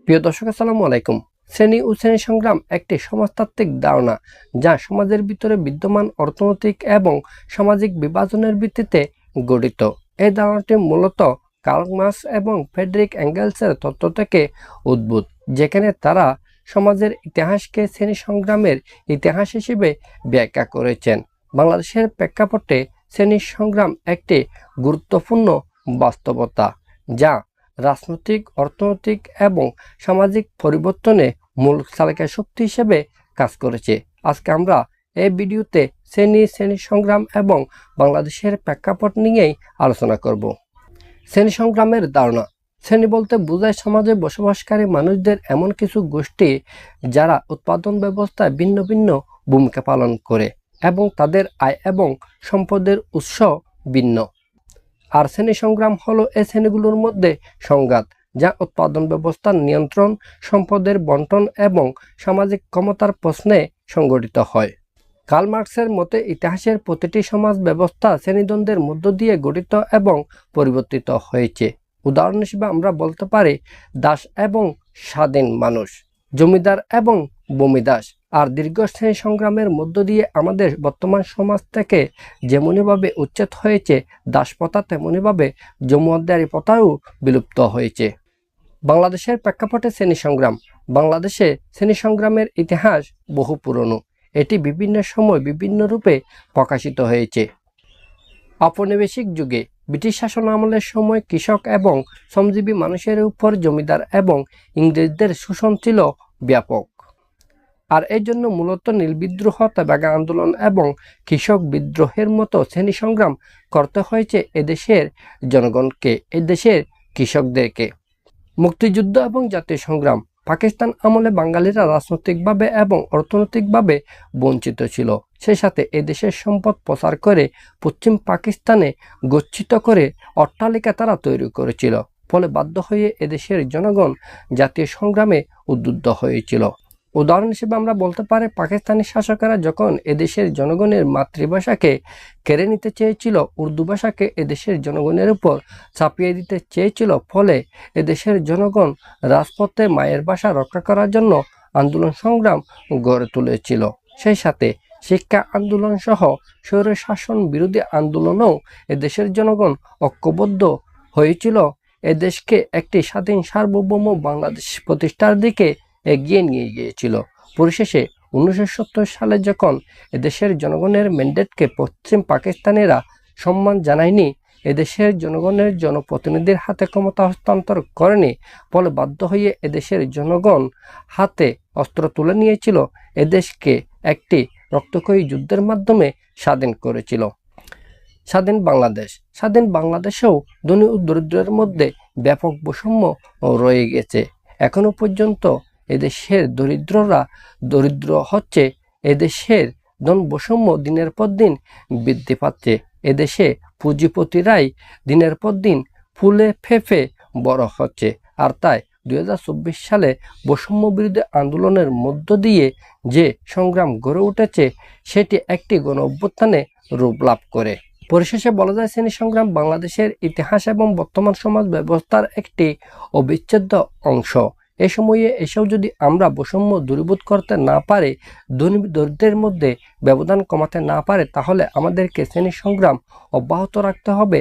প্রিয় দর্শক, আসসালামু আলাইকুম। শ্রেণী ও শ্রেণী সংগ্রাম একটি সমাজতাত্ত্বিক ধারণা যা সমাজের ভিতরে বিদ্যমান অর্থনৈতিক এবং সামাজিক বিভাজনের ভিত্তিতে গঠিত। এই ধারণাটি মূলত কার্ল মার্কস এবং ফ্রেডরিক এঙ্গেলসের তত্ত্ব থেকে উদ্ভূত, যেখানে তারা সমাজের ইতিহাসকে শ্রেণী সংগ্রামের ইতিহাস হিসেবে ব্যাখ্যা করেছেন। বাংলাদেশের প্রেক্ষাপটে শ্রেণী সংগ্রাম একটি গুরুত্বপূর্ণ বাস্তবতা যা রাজনৈতিক, অর্থনৈতিক এবং সামাজিক পরিবর্তনে মূল চালিকা শক্তি হিসেবে কাজ করেছে। আজকে আমরা এই ভিডিওতে শ্রেণী সংগ্রাম এবং বাংলাদেশের প্রেক্ষাপট নিয়েই আলোচনা করব। শ্রেণী সংগ্রামের ধারণা। শ্রেণী বলতে বোঝায় সমাজে বসবাসকারী মানুষদের এমন কিছু গোষ্ঠী যারা উৎপাদন ব্যবস্থায় ভিন্ন ভিন্ন ভূমিকা পালন করে এবং তাদের আয় এবং সম্পদের উৎস ভিন্ন। আর শ্রেণী সংগ্রাম হলো এই শ্রেণীগুলোর মধ্যে সংঘাত যা উৎপাদন ব্যবস্থার নিয়ন্ত্রণ, সম্পদের বন্টন এবং সামাজিক ক্ষমতার প্রশ্নে সংগঠিত হয়। কার্ল মার্কসের মতে ইতিহাসের প্রতিটি সমাজ ব্যবস্থা শ্রেণীদ্বন্দ্বের মধ্য দিয়ে গঠিত এবং পরিবর্তিত হয়েছে। উদাহরণ হিসেবে আমরা বলতে পারি দাস এবং স্বাধীন মানুষ, জমিদার এবং ভূমিদাস। আর দীর্ঘ শ্রেণী সংগ্রামের মধ্য দিয়ে আমাদের বর্তমান সমাজ থেকে যেমনিভাবে উচ্ছেদ হয়েছে দাসপ্রথা, তেমনিভাবে জমিদারি প্রথাও বিলুপ্ত হয়েছে। বাংলাদেশের প্রেক্ষাপটে শ্রেণী সংগ্রাম। বাংলাদেশে শ্রেণী সংগ্রামের ইতিহাস বহু পুরনো। এটি বিভিন্ন সময় বিভিন্ন রূপে প্রকাশিত হয়েছে। ঔপনিবেশিক যুগে ব্রিটিশ শাসন আমলের সময় কৃষক এবং শ্রমজীবী মানুষের উপর জমিদার এবং ইংরেজদের শোষণ ছিল ব্যাপক। আর এই জন্য মূলত নীল বিদ্রোহ, তেভাগা আন্দোলন এবং কৃষক বিদ্রোহের মতো শ্রেণী সংগ্রাম করতে হয়েছে এদেশের জনগণকে, এদেশের কৃষকদেরকে। মুক্তিযুদ্ধ এবং জাতীয় সংগ্রাম। পাকিস্তান আমলে বাঙালিরা রাজনৈতিকভাবে এবং অর্থনৈতিকভাবে বঞ্চিত ছিল। সেই সাথে এদেশের সম্পদ প্রচার করে পশ্চিম পাকিস্তানে গচ্ছিত করে অট্টালিকা তারা তৈরি করেছিল। ফলে বাধ্য হয়ে এদেশের জনগণ জাতীয় সংগ্রামে উদ্বুদ্ধ হয়েছিল। উদাহরণ হিসেবে আমরা বলতে পারি পাকিস্তানি শাসকেরা যখন এদেশের জনগণের মাতৃভাষাকে কেড়ে নিতে চেয়েছিল, উর্দু ভাষাকে এদেশের জনগণের উপর চাপিয়ে দিতে চেয়েছিল, ফলে এদেশের জনগণ রাজপথে মায়ের ভাষা রক্ষা করার জন্য আন্দোলন সংগ্রাম গড়ে তুলেছিল। সেই সাথে শিক্ষা আন্দোলন সহ স্বৈর শাসন বিরোধী আন্দোলনেও এদেশের জনগণ ঐক্যবদ্ধ হয়েছিল এদেশকে একটি স্বাধীন সার্বভৌম বাংলাদেশ প্রতিষ্ঠার দিকে এগিয়ে নিয়ে গিয়েছিল। পরিশেষে 1970 সালে যখন এদেশের জনগণের ম্যান্ডেটকে পশ্চিম পাকিস্তানিরা সম্মান জানায়নি, এদেশের জনগণের জনপ্রতিনিধির হাতে ক্ষমতা হস্তান্তর করেনি, ফলে বাধ্য হয়ে এদেশের জনগণ হাতে অস্ত্র তুলে নিয়েছিল, এদেশকে একটি রক্তক্ষয়ী যুদ্ধের মাধ্যমে স্বাধীন করেছিল। স্বাধীন বাংলাদেশ। স্বাধীন বাংলাদেশেও ধনী ও দরিদ্রের মধ্যে ব্যাপক বৈষম্য রয়ে গেছে। এখনো পর্যন্ত এদেশের দরিদ্ররা দরিদ্র হচ্ছে, এদেশের ধন বৈষম্য দিনের পর দিন বৃদ্ধি পাচ্ছে, এদেশে পুঁজিপতিরাই দিনের পর দিন ফুলে ফেঁপে বড় হচ্ছে। আর তাই 2024 সালে বৈষম্য বিরোধী আন্দোলনের মধ্য দিয়ে যে সংগ্রাম গড়ে উঠেছে সেটি একটি গণ অভ্যুত্থানে রূপ লাভ করে। পরিশেষে বলা যায় শ্রেণী সংগ্রাম বাংলাদেশের ইতিহাস এবং বর্তমান সমাজ ব্যবস্থার একটি অবিচ্ছেদ্য অংশ। এ সময়ে এসেও যদি আমরা বৈষম্য দূরীভূত করতে না পারি, ধনী দরিদ্রের মধ্যে ব্যবধান কমাতে না পারে, তাহলে আমাদেরকে শ্রেণী সংগ্রাম অব্যাহত রাখতে হবে।